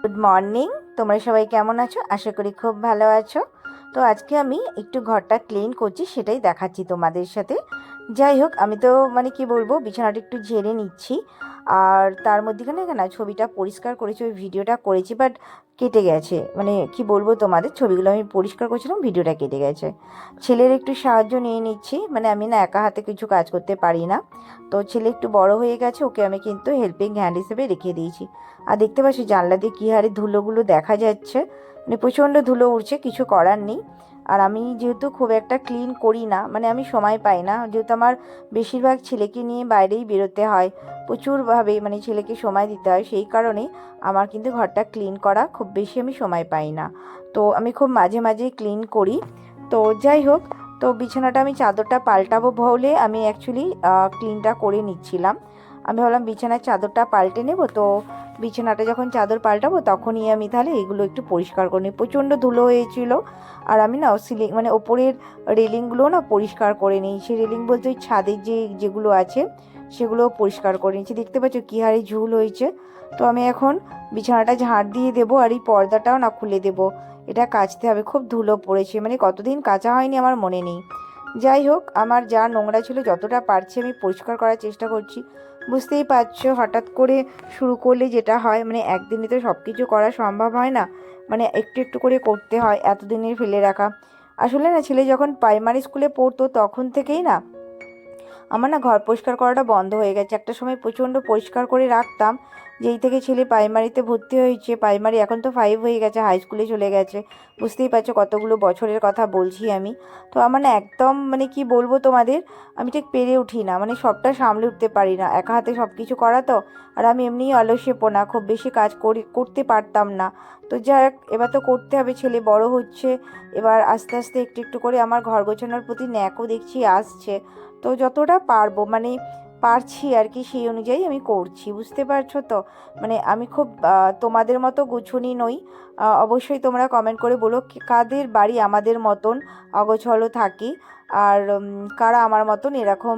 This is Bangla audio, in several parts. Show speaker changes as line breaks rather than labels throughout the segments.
Good morning. তোমরা সবাই কেমন আছো? আশা করি খুব ভালো আছো। তো আজকে আমি একটু ঘরটা ক্লিন করছি, সেটাই দেখাচ্ছি তোমাদের সাথে। যাই হোক, আমি তো কি বলবো, বিছানাটা একটু ঝেড়ে নিচ্ছি। আর তার মধ্যেখানে না ছবিটা পরিষ্কার করেছি, ওই ভিডিওটা করেছি, বাট কেটে গেছে। কি বলবো তোমাদের, ছবিগুলো আমি পরিষ্কার করছিলাম, ভিডিওটা কেটে গেছে। ছেলের একটু সাহায্য নিয়ে নিচ্ছি, আমি না একা হাতে কিছু কাজ করতে পারি না। তো ছেলে একটু বড় হয়ে গেছে, ওকে আমি কিন্তু হেল্পিং হ্যান্ড হিসেবে রেখে দিয়েছি। আর দেখতে পাচ্ছি জানলা দিয়ে কী হারে ধুলোগুলো দেখা যাচ্ছে, প্রচণ্ড ধুলো উঠছে, কিছু করার নেই। আর আমি যেহেতু খুব একটা ক্লিন করি না, আমি সময় পাই না, যেহেতু আমার বেশিরভাগ ছেলেকে নিয়ে বাইরেই বেরোতে হয়, প্রচুরভাবে ছেলেকে সময় দিতে হয়, সেই কারণেই আমার কিন্তু ঘরটা ক্লিন করা খুব বেশি আমি সময় পাই না। তো আমি খুব মাঝে মাঝেই ক্লিন করি। তো যাই হোক, তো বিছানাটা আমি চাদরটা পাল্টাবো বলে আমি অ্যাকচুয়ালি ক্লিনটা করে নিচ্ছিলাম। আমি ভাবলাম বিছানার চাদরটা পাল্টে নেব, তো বিছানাটা যখন চাদর পাল্টাবো তখনই আমি তাহলে এগুলো একটু পরিষ্কার করে নিই। প্রচণ্ড ধুলো হয়েছিল, আর আমি না সিলিং ওপরের রেলিংগুলো না পরিষ্কার করে নিয়েছি। রেলিং বলতে ওই ছাদের যেগুলো আছে সেগুলোও পরিষ্কার করে নিয়েছি। দেখতে পাচ্ছ কী হারে ঝুল হয়েছে। তো আমি এখন বিছানাটা ঝাড় দিয়ে দেবো, আর এই পর্দাটাও না খুলে দেবো, এটা কাচতে হবে। খুব ধুলো পড়েছে, কতদিন কাচা হয়নি আমার মনে নেই। যাই হোক, আমার যা নোংরা ছিল যতটা পারছি আমি পরিষ্কার করার চেষ্টা করছি। বুঝতেই পারছো, হঠাৎ করে শুরু করলে যেটা হয়, একদিনে তো সব কিছু করা সম্ভব হয় না, একটু একটু করে করতে হয়, এতদিনের ফেলে রাখা। আসলে না, ছেলে যখন প্রাইমারি স্কুলে পড়তো তখন থেকেই না আমার না ঘর পরিষ্কার করাটা বন্ধ হয়ে গেছে। একটা সময় প্রচণ্ড পরিষ্কার করে রাখতাম, যেই থেকে ছেলে প্রাইমারিতে ভর্তি হয়েছে, প্রাইমারি এখন তো 5 হয়ে গেছে, হাই স্কুলে চলে গেছে, বুঝতেই পারছো কতগুলো বছরের কথা বলছি আমি। তো আমার না একদম কি বলবো তোমাদের, আমি ঠিক পেরে উঠি না, সবটা সামলে উঠতে পারি না, একা হাতে সব কিছু করা তো। আর আমি এমনিই অলস্যপনা, খুব বেশি কাজ করতে পারতাম না। তো যাই হোক, এবার তো করতে হবে, ছেলে বড় হচ্ছে, এবার আস্তে আস্তে একটু একটু করে আমার ঘর গোছানোর প্রতি ন্যাকও দেখছি আসছে। তো যতটা পারবো পারছি আর কি, সেই অনুযায়ী আমি করছি, বুঝতে পারছো তো। আমি খুব তোমাদের মতো গুছুনি নই। অবশ্যই তোমরা কমেন্ট করে বলো কাদের বাড়ি আমাদের মতন অগোছালো থাকি, আর কারা আমার মতন এরকম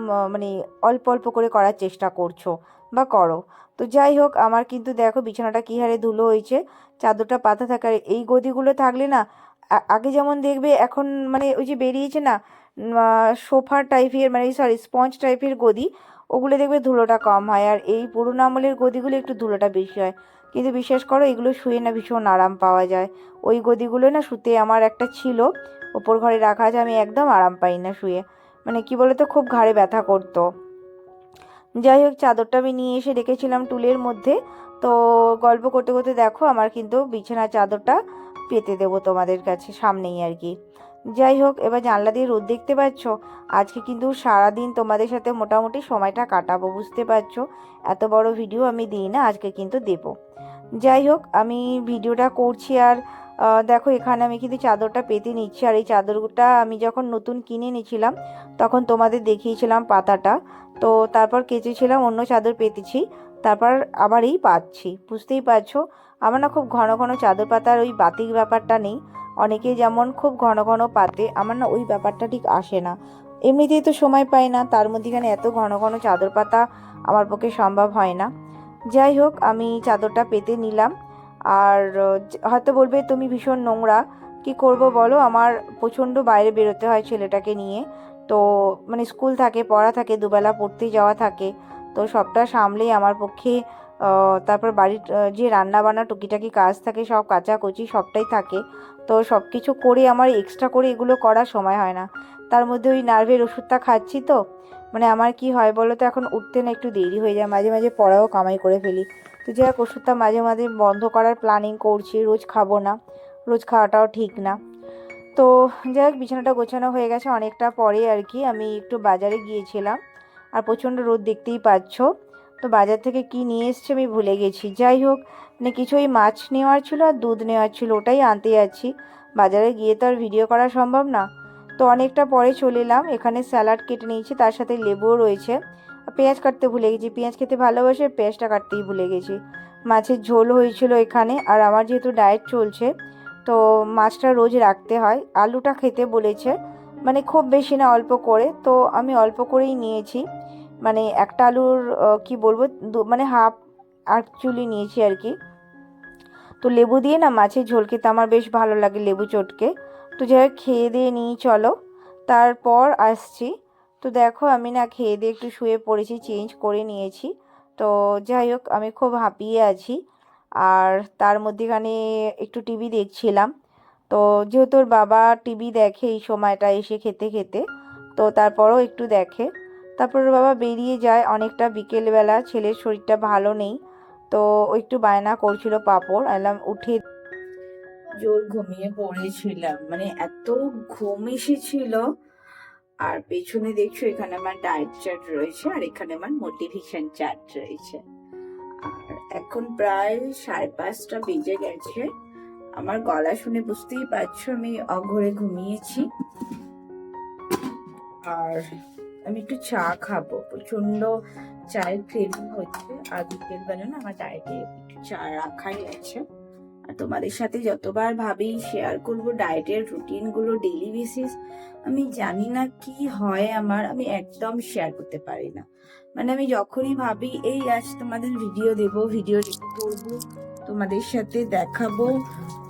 অল্প অল্প করে করার চেষ্টা করছো বা করো। তো যাই হোক, আমার কিন্তু দেখো বিছানাটা কী হারে ধুলো হয়েছে, চাদরটা পাতা থাকার এই গদিগুলো থাকলে না, আগে যেমন দেখবে এখন ওই যে বেরিয়েছে না সোফা টাইপের, সরি স্পঞ্জ টাইপের গদি, ওগুলো দেখবে ধুলোটা কম হয়, আর এই পুরোনো আমলের গদিগুলো একটু ধুলোটা বেশি হয়। কিন্তু বিশ্বাস করো, এগুলো শুয়ে না ভীষণ আরাম পাওয়া যায়। ওই গদিগুলো না শুতে আমার একটা ছিল, ওপর ঘরে রাখা আছে, আমি একদম আরাম পাই না শুয়ে, কি বলতো, খুব ঘাড়ে ব্যথা করতো। যাই হোক, চাদরটা আমি নিয়ে এসে রেখেছিলাম টুলের মধ্যে। তো গল্প করতে করতে দেখো আমার কিন্তু বিছানার চাদরটা পেতে দেবো তোমাদের কাছে সামনেই আর কি। যাই হোক, এবার জানলা দিয়ে রোদ দেখতে পাচ্ছ। আজকে কিন্তু সারাদিন তোমাদের সাথে মোটামুটি সময়টা কাটাবো, বুঝতে পারছো। এত বড় ভিডিও আমি দিই না, আজকে কিন্তু দেব। যাই হোক, আমি ভিডিওটা করছি, আর দেখো এখানে আমি কিন্তু চাদরটা পেতে নিচ্ছি। আর এই চাদরটা আমি যখন নতুন কিনে নিয়েছিলাম তখন তোমাদের দেখিয়েছিলাম পাতাটা। তো তারপর কেচেছিলাম, অন্য চাদর পেতেছি, তারপর আবার এই পাতছি, বুঝতেই পারছো। আমার না খুব ঘন ঘন চাদর পাতার ওই বাতিক ব্যাপারটা নেই। অনেকে যেমন খুব ঘন ঘন পাতে, আমার না ওই ব্যাপারটা ঠিক আসে না। এমনিতেই তো সময় পাই না, তার মধ্যেখানে এত ঘন ঘন চাদর পাতা আমার পক্ষে সম্ভব হয় না। যাই হোক, আমি চাদরটা পেতে নিলাম। আর হয়তো বলবে তুমি ভীষণ নোংরা, কি করব বলো, আমার প্রচণ্ড বাইরে বেরোতে হয় ছেলেটাকে নিয়ে। তো স্কুল থাকে, পড়া থাকে, দুবেলা পড়তে যাওয়া থাকে, তো সবটা সামলেই আমার পক্ষে তারপর বাড়ির যে রান্না বান্না টুকিটাকি কাজ থাকে, সব কাচাকুচি সবটাই থাকে। তো সব কিছু করে আমার এক্সট্রা করে এগুলো করার সময় হয় না। তার মধ্যে ওই নার্ভের ওষুধটা খাচ্ছি তো, আমার কি হয় বলো তো, এখন উঠতে না একটু দেরি হয়ে যায়, মাঝে মাঝে পড়াও কামাই করে ফেলি। তো যাই হোক, ওষুধটা মাঝে মাঝে বন্ধ করার প্ল্যানিং করছি, রোজ খাবো না, রোজ খাওয়াটাও ঠিক না। তো যাই হোক, বিছানাটা গোছানো হয়ে গেছে অনেকটা পরে আর কি। আমি একটু বাজারে গিয়েছিলাম, আর প্রচণ্ড রোদ দেখতেই পাচ্ছ। তো বাজার থেকে কি নিয়ে এসছে আমি ভুলে গেছি। যাই হোক, কিছু ওই মাছ নেওয়ার ছিল আর দুধ নেওয়ার ছিল, ওটাই আনতে যাচ্ছি। বাজারে গিয়ে তো আর ভিডিও করা সম্ভব না। তো অনেকটা পরে চলে এলাম, এখানে স্যালাড কেটে নিয়েছি, তার সাথে লেবুও রয়েছে। পেঁয়াজ কাটতে ভুলে গেছি, পেঁয়াজ খেতে ভালোবাসে, পেঁয়াজটা কাটতেই ভুলে গেছি। মাছের ঝোল হয়েছিল এখানে, আর আমার যেহেতু ডায়েট চলছে তো মাছটা রোজ রাখতে হয়। আলুটা খেতে বলেছে, খুব বেশি না, অল্প করে, তো আমি অল্প করেই নিয়েছি। একটা আলুর কি বলবো, হাফ অ্যাকচুয়ালি নিয়েছি আর কি। তো লেবু দিয়ে না মাছের ঝোল খেতে আমার বেশ ভালো লাগে, লেবু চটকে। তো যাই হোক খেয়ে দিয়ে নিই চলো, তারপর আসছি। তো দেখো আমি না খেয়ে দিয়ে একটু শুয়ে পড়েছি, চেঞ্জ করে নিয়েছি। তো যাই হোক আমি খুব হাঁপিয়ে আছি। আর তার মধ্যেখানে একটু টিভি দেখছিলাম। তো যেহেতু ওর বাবা টিভি দেখে এই সময়টা এসে খেতে খেতে, তো তারপরও একটু দেখে। তারপর ওর বাবা বেরিয়ে যায় অনেকটা বিকেলবেলা, ছেলের শরীরটা ভালো নেই। তো ও একটু বায়না করছিল পাঁপড়, আলাম উঠে জোর ঘুমিয়ে পড়েছিলাম, মানে এত ঘুম এসেছিল। আর পেছনে দেখছো এখানে আমার ডায়েট চার্ট রয়েছে, আর এখানে আমার মোটিভেশন চার্ট রয়েছে। আর এখন প্রায় 5:30 বেজে গেছে। আমার গলা শুনে বুঝতেই পারছো আমি অঘরে ঘুমিয়েছি। আর আমি একটু চা খাবো, প্রচন্ড চায়ের ক্রেভিং হচ্ছে। আর বিকেল বেলা না আমার ডায়েটে একটু চা রাখাই আছে। আর তোমাদের সাথে যতবার ভাবি শেয়ার করবো ডায়েটের রুটিন গুলো ডেইলি বেসিস, আমি জানি না কি হয় আমার, আমি একদম শেয়ার করতে পারি না। মানে আমি যখনই ভাবি এই আজ তোমাদের ভিডিও দেবো, ভিডিও করবো, তোমাদের সাথে দেখাবো,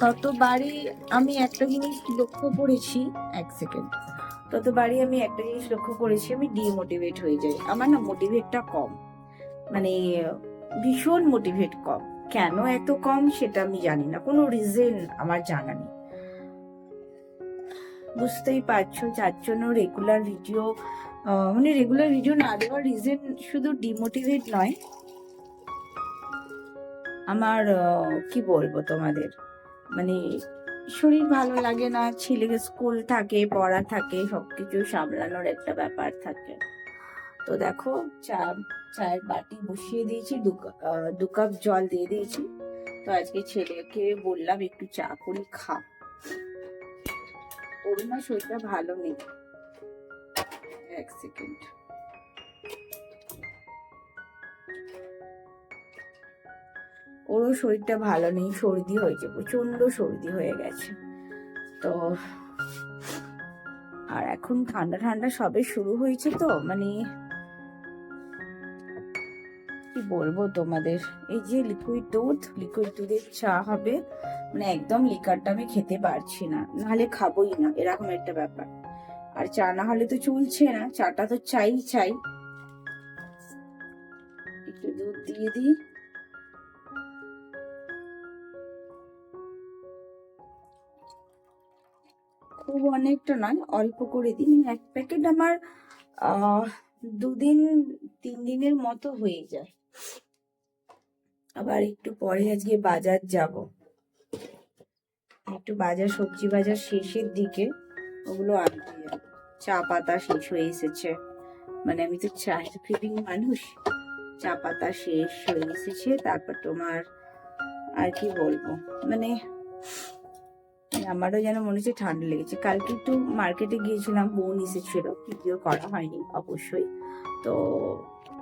ততবারই আমি একটা জিনিস লক্ষ্য করেছি, এক সেকেন্ড, ততবারই আমি একটা জিনিস লক্ষ্য করেছি, আমি ডিমোটিভেট হয়ে যাই। আমার না মোটিভেটটা কম, মানে ভীষণ মোটিভেট কম। কেন এত কম সেটা আমি জানি না, কোনো রিজন আমার জানা নেই। বুঝতেই পারছো, যার জন্য রেগুলার ভিডিও মানে রেগুলার ভিডিও না দেওয়ার রিজন শুধু ডিমোটিভেট নয়, আমার কি বলবো তোমাদের, মানে শরীর ভালো লাগে না, ছেলের স্কুল থাকে, পড়া থাকে, সবকিছু সামলানোর একটা ব্যাপার থাকে। তো দেখো চায়ের বাটি বসিয়ে দিয়েছি, 2 কাপ জল দিয়ে দিয়েছি। তো আজকে ছেলেকে বললাম একটু চা করে খা, ওর না শরীরটা ভালো নেই। এক সেকেন্ড, ওরও শরীরটা ভালো নেই, সর্দি হয়েছে, প্রচন্ড সর্দি হয়ে গেছে। তো আর এখন ঠান্ডা ঠান্ডা সবে শুরু হয়েছে, তো মানে কি বলবো তোমাদের, এই যে লিকুইড দুধের চা হবে, মানে একদম লিকারটা আমি খেতে পারছি না, নাহলে খাবোই না, এরকম একটা ব্যাপার। আর চা না হলে তো চলছে না, চাটা তো চাই। একটু দুধ দিয়ে দিই। খুব অনেকটা নয়, অল্প করে দিই, মানে 1 প্যাকেট আমার 2-3 দিনের মতো হয়ে যায়। আবার একটু পরে আজকে বাজার যাব, একটু বাজার, সবজি বাজার শেষের দিকে, ওগুলো আনতে যাব। চা পাতা শেষ হয়ে এসেছে, মানে আমি তো চা ক্রেভিং মানুষ, চা পাতা শেষ হয়ে এসেছে। তারপর তোমার আর কি বলবো, মানে আমারও যেন মনে হচ্ছে ঠান্ডা লেগেছে। কালকে একটু মার্কেটে গিয়েছিলাম, বোন এসেছিল, ভিডিও করা হয়নি অবশ্যই। তো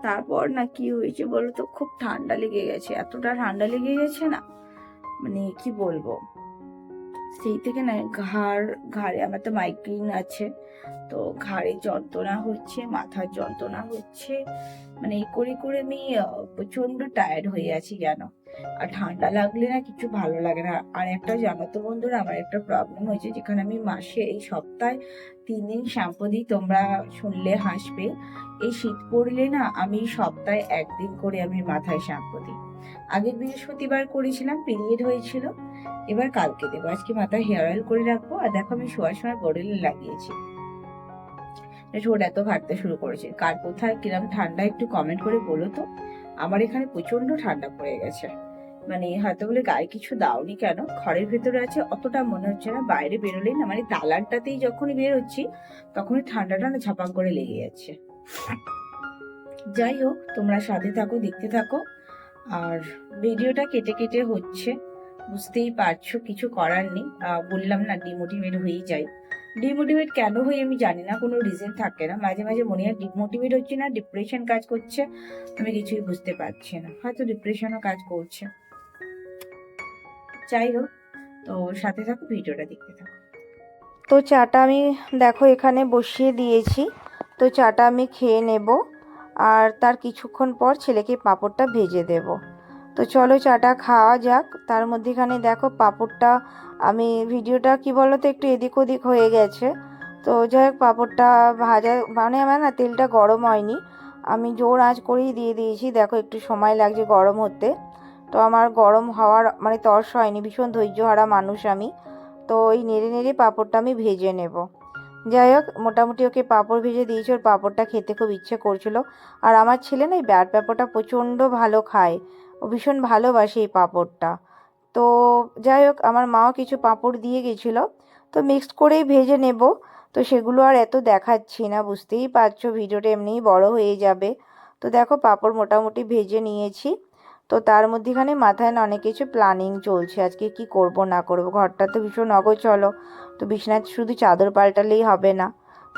তারপর না কি হয়েছে বলো তো, খুব ঠান্ডা লেগে গেছে, এতটা ঠান্ডা লেগে গেছে না, মানে কি বলবো, সেই থেকে না ঘাড়ে আমার তো মাইগ্রেন আছে, তো ঘাড়ে যন্ত্রণা হচ্ছে, মাথার যন্ত্রণা হচ্ছে, মানে এই করে করে আমি প্রচন্ড টায়ার্ড হয়ে আছি জানো। আর ঠান্ডা লাগলে না কিছু ভালো লাগে না। আর একটা জানো তো বন্ধুরা, আমার একটা প্রবলেম হয়েছে, যেখানে আমি মাসে এই সপ্তাহে 3 দিন শ্যাম্পু দিই, তোমরা শুনলে হাসবে। এই শীত পড়লে না আমি সপ্তাহে 1 দিন করে আমি মাথায় শ্যাম্পু দিই। আগে বৃহস্পতিবার করেছিলাম, পিরিয়ড হয়েছিল, এবার কালকে দেবো। আজকে মাথায় হেয়ার অয়েল করে রাখবো। আর দেখো আমি শোয়ার সময় বডলে লাগিয়েছি, ঠোঁট এত ফাটতে শুরু করেছে। কার কোথায় কিরম ঠান্ডা একটু কমেন্ট করে বলো তো। আমার এখানে প্রচন্ড ঠান্ডা পড়ে গেছে, মানে হয়তো বলে গায়ে কিছু দাওনি কেন, ঘরের ভেতরে আছে অতটা মনে হচ্ছে না, বাইরে বেরোলেই না, মানে দালানটাতেই যখনই বের হচ্ছি তখনই ঠান্ডাটা না ঝাপাং করে লেগে যাচ্ছে। যাই হোক, তোমরা সাথে থাকো, দেখতে থাকো। আর ভিডিওটা কেটে কেটে হচ্ছে, বুঝতেই পারছো, কিছু করার নেই। বললাম না ডিমোটিভেট হয়েই যাই। ডিমোটিভেট কেন হই আমি জানি না, কোনো রিজন থাকে না। মাঝে মাঝে মনে হয় ডিমোটিভেট হচ্ছে না, ডিপ্রেশন কাজ করছে, আমি কিছুই বুঝতে পারছি না, হয়তো ডিপ্রেশনও কাজ করছে। যাই হোক, তো সাথে থাকো, ভিডিওটা দেখতে থাকো। তো চাটা আমি দেখো এখানে বসিয়ে দিয়েছি, তো চাটা আমি খেয়ে নেব। আর তার কিছুক্ষণ পর ছেলেকে পাঁপড়টা ভেজে দেব। তো চলো চাটা খাওয়া যাক। তার মধ্যেখানে দেখো পাঁপড়টা, আমি ভিডিওটা কি বলো তো একটু এদিক ওদিক হয়ে গেছে। তো যাই হোক পাঁপড়টা ভাজা মানে আমার না তেলটা গরম হয়নি, আমি জোর আঁচ করেই দিয়ে দিয়েছি। দেখো একটু সময় লাগছে গরম হতে, তো আমার গরম হওয়ার মানে তর্স হয়নি, ভীষণ ধৈর্যহারা মানুষ আমি। তো এই নেড়ে নেড়ে পাঁপড়টা আমি ভেজে নেব। যাই হোক মোটামুটি ওকে পাঁপড় ভেজে দিয়েছি, ওর পাঁপড়টা খেতে খুব ইচ্ছে করছিল। আর আমার ছেলে না এই ব্যাট পাঁপড়টা প্রচণ্ড ভালো খায়, ও ভীষণ ভালোবাসে এই পাঁপড়টা। তো যাই হোক আমার মাও কিছু পাঁপড় দিয়ে গেছিলো, তো মিক্সড করেই ভেজে নেব। তো সেগুলো আর এত দেখাচ্ছি না, বুঝতেই পারছো ভিডিওটা এমনিই বড় হয়ে যাবে। তো দেখো পাঁপড় মোটামুটি ভেজে নিয়েছি। তো তার মধ্যেখানে মাথায় না অনেক কিছু প্ল্যানিং চলছে, আজকে কি করব না করব। ঘরটা তো ভীষণ অগোছালো, তো বিছানায় শুধু চাদর পাল্টালেই হবে না।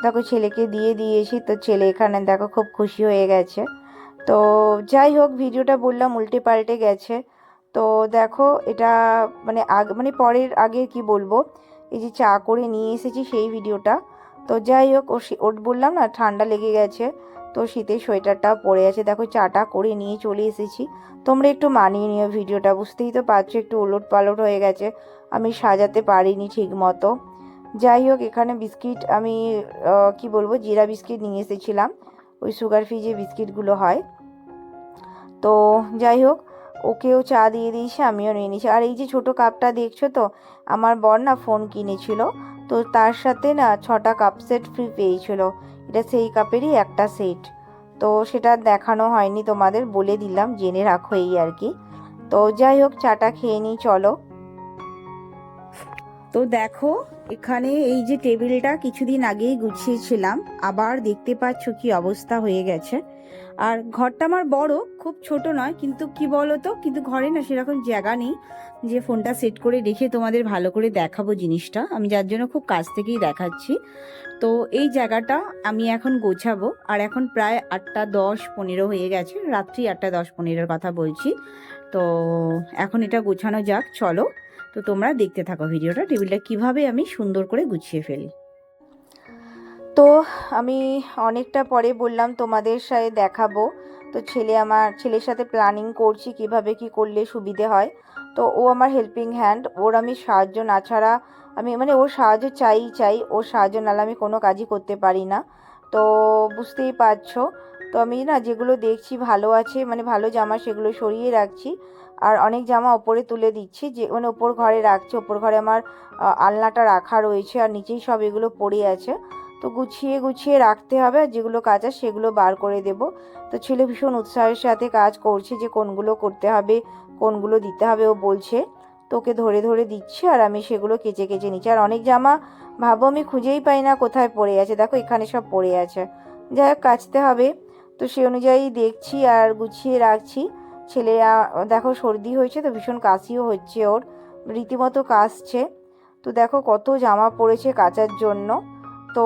দেখো ছেলেকে দিয়ে দিয়েছি, তো ছেলে এখানে দেখো খুব খুশি হয়ে গেছে। তো যাই হোক ভিডিওটা বললাম উল্টে পাল্টে গেছে। তো দেখো এটা মানে মানে পরের আগে কি বলবো, এই যে চা করে নিয়ে এসেছি সেই ভিডিওটা। তো যাই হোক ওর বললাম না ঠান্ডা লেগে গেছে, তো শীতের সোয়েটারটা পরে আছে। দেখো চাটা করে নিয়ে চলে এসেছি। তোমরা একটু মানিয়ে নিও ভিডিওটা, বুঝতেই তো পারছো একটু ওলট পালট হয়ে গেছে, আমি সাজাতে পারিনি ঠিক মতো। যাই হোক এখানে বিস্কিট আমি কি বলবো জিরা বিস্কিট নিয়ে এসেছিলাম, ওই সুগার ফ্রি যে বিস্কিটগুলো হয়। তো যাই হোক ওকেও চা দিয়ে দিয়েছি, আমিও নিয়ে নিয়েছি। আর এই যে ছোটো কাপটা দেখছো তো, আমার বর না ফোন কিনেছিল, তো তার সাথে না 6টা কাপ সেট ফ্রি পেয়েছিল, এটা সেই কাপেরই একটা সেট। তো সেটা দেখানো হয়নি তোমাদের, বলে দিলাম জেনে রাখো এই আর কি। তো যাই হোক চাটা খেয়ে নিই চলো। তো দেখো এখানে এই যে টেবিলটা কিছুদিন আগেই গুছিয়েছিলাম, আবার দেখতে পাচ্ছ কি অবস্থা হয়ে গেছে। আর ঘরটা আমার বড়, খুব ছোট নয়, কিন্তু কি বলো তো, কিন্তু ঘরে না সেরকম জায়গা নেই যে ফোনটা সেট করে রেখে তোমাদের ভালো করে দেখাবো জিনিসটা, আমি যার জন্য খুব কাছ থেকেই দেখাচ্ছি। তো এই জায়গাটা আমি এখন গোছাবো, আর এখন প্রায় 8:10-15 হয়ে গেছে, রাত্রি 8:10-15 কথা বলছি। তো এখন এটা গোছানো যাক চলো। তো তোমরা দেখতে থাকো ভিডিওটা, টেবিলটা কিভাবে আমি সুন্দর করে গুছিয়ে ফেলি। তো আমি অনেকটা পরে বললাম তোমাদের সাথে দেখাবো। তো ছেলের সাথে প্ল্যানিং করছি কিভাবে কি করলে সুবিধে হয়। তো ও আমার হেল্পিং হ্যান্ড, ওর আমি সাহায্য না ছাড়া, আমি মানে ওর সাহায্য চাই, ওর সাহায্য নাহলে আমি কোনো কাজই করতে পারি না। তো বুঝতেই পারছো। তো আমি না যেগুলো দেখছি ভালো আছে মানে ভালো জামা সেগুলো সরিয়ে রাখছি, আর অনেক জামা ওপরে তুলে দিচ্ছি, যে মানে ওপর ঘরে রাখছি। ওপর ঘরে আমার আলনাটা রাখা রয়েছে, আর নিচেই সব এগুলো পড়ে আছে। তো গুছিয়ে গুছিয়ে রাখতে হবে, আর যেগুলো কাজ আছে সেগুলো বার করে দেব। তো ছেলে ভীষণ উৎসাহের সাথে কাজ করছে, যে কোনগুলো করতে হবে কোনগুলো দিতে হবে ও বলছে। তোকে ধরে ধরে দিচ্ছে, আর আমি সেগুলো কেচে কেচে নিচ্ছি। আর অনেক জামা ভাবো আমি খুঁজেই পাই না কোথায় পড়ে আছে, দেখো এখানে সব পড়ে আছে। যাই হোক কাচতে হবে, তো সে অনুযায়ী দেখছি আর গুছিয়ে রাখছি। ছেলে দেখো সর্দি হয়েছে, তো ভীষণ কাশিও হচ্ছে ওর, রীতিমতো কাশছে। তো দেখো কত জামা পড়েছে কাচার জন্য। তো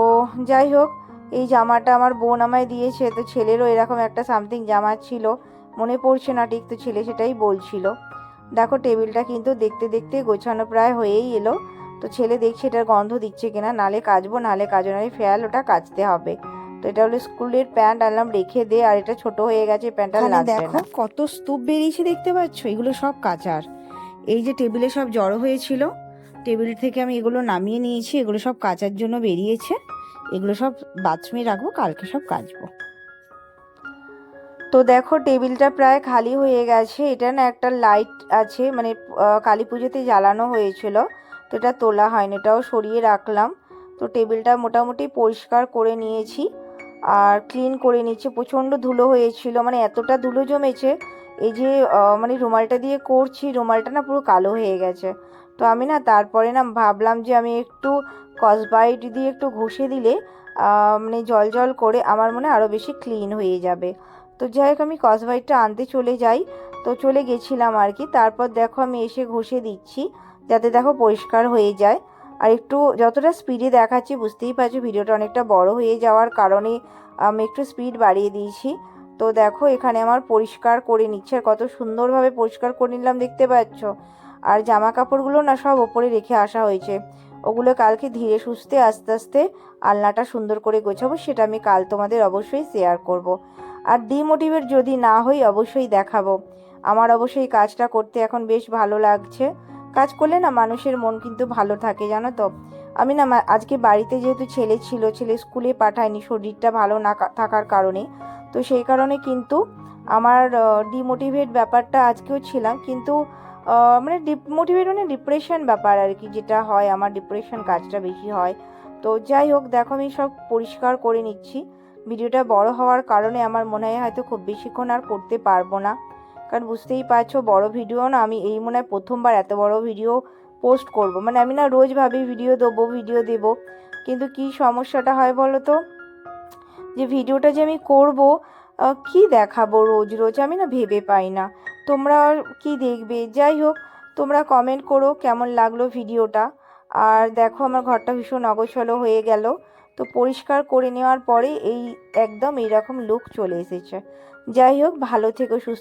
যাই হোক এই জামাটা আমার বোন আমায় দিয়েছে, তো ছেলেরও এরকম একটা সামথিং জামা ছিল, মনে পড়ছে না ঠিক, তো ছেলে সেটাই বলছিল। দেখো টেবিলটা কিন্তু দেখতে দেখতে গোছানো প্রায় হয়েই এলো। তো ছেলে দেখছে এটার গন্ধ দিচ্ছে কিনা, নালে কাচবো নালে কাচবো, নালে ফেয়াল ওটা কাচতে হবে। তো এটা হলো স্কুলের প্যান্ট, আনলাম রেখে দে, আর এটা ছোট হয়ে গেছে প্যান্টটা লাগবে না। দেখো কত স্তূপ বেরিয়েছে দেখতে পাচ্ছ, এগুলো সব কাচার। এই যে টেবিলে সব জড়ো হয়েছিল, টেবিল থেকে আমি এগুলো নামিয়ে নিয়েছি, এগুলো সব কাচার জন্য বেরিয়েছে। এগুলো সব বাথরুমে রাখবো, কালকে সব কাচবো। তো দেখো টেবিলটা প্রায় খালি হয়ে গেছে। এটা না একটা লাইট আছে, মানে কালী পুজোতে জ্বালানো হয়েছিল, তো এটা তোলা হয়নি, এটাও সরিয়ে রাখলাম। তো টেবিলটা মোটামুটি পরিষ্কার করে নিয়েছি আর ক্লিন করে নিচ্ছি। প্রচণ্ড ধুলো হয়েছিল, মানে এতটা ধুলো জমেছে, এই যে মানে রুমালটা দিয়ে করছি, রুমালটা না পুরো কালো হয়ে গেছে। তো আমি না তারপরে না ভাবলাম যে আমি একটু স্কচব্রাইট দিয়ে একটু ঘষে দিলে মানে জল জল করে আমার মনে আরও বেশি ক্লিন হয়ে যাবে। তো যাই হোক আমি স্কচব্রাইটটা আনতে চলে যাই, তো চলে গেছিলাম আর কি। তারপর দেখো আমি এসে ঘষে দিচ্ছি যাতে দেখো পরিষ্কার হয়ে যায়। আর একটু যতটা স্পিডে দেখাচ্ছি বুঝতেই পারছো ভিডিওটা অনেকটা বড় হয়ে যাওয়ার কারণে আমি একটু স্পিড বাড়িয়ে দিয়েছি। তো দেখো এখানে আমার পরিষ্কার করে নিচ্ছে, আর কত সুন্দরভাবে পরিষ্কার করে নিলাম দেখতে পাচ্ছ। আর জামা কাপড়গুলো না সব ওপরে রেখে আসা হয়েছে, ওগুলো কালকে ধীরে সুস্থে আস্তে আস্তে আলনাটা সুন্দর করে গোছাবো, সেটা আমি কাল তোমাদের অবশ্যই শেয়ার করব। আর ডিমোটিভেট যদি না হই অবশ্যই দেখাবো। আমার অবশ্যই কাজটা করতে এখন বেশ ভালো লাগছে। কাজ করলে না মানুষের মন কিন্তু ভালো থাকে, জানো তো। আমি না আজকে বাড়িতে যেহেতু ছেলে ছিল, ছেলে স্কুলে পাঠায়নি শরীরটা ভালো না থাকার কারণে, তো সেই কারণে কিন্তু আমার ডিমোটিভেট ব্যাপারটা আজকেও ছিলাম, কিন্তু মানে ডিমোটিভেট মানে ডিপ্রেশন ব্যাপার আর কি, যেটা হয় আমার ডিপ্রেশন কাজটা বেশি হয়। তো যাই হোক, দেখো আমি সব পরিষ্কার করে নিচ্ছি। ভিডিওটা বড় হওয়ার কারণে আমার মনে হয় হয়তো খুব বেশিক্ষণ আর করতে পারবো না, কারণ বুঝতেই পারছো বড় ভিডিও না, আমি এই মনে হয় প্রথমবার এত বড় ভিডিও পোস্ট করব। মানে আমি না রোজ ভাবি ভিডিও দেবো, কিন্তু কি সমস্যাটা হয় বলো তো, যে ভিডিওটা যে আমি করব, কি দেখাবো রোজ রোজ, আমি না ভেবে পাই না তোমরা কি দেখবে। যাই হোক, তোমরা কমেন্ট করো কেমন লাগলো ভিডিওটা। আর দেখো আমার ঘরটা ভীষণ অগোছালো হয়ে গেল, তো পরিষ্কার করে নেওয়ার পরে এই একদম এইরকম লুক চলে এসেছে। যাই হোক, ভালো থেকো, সুস্থ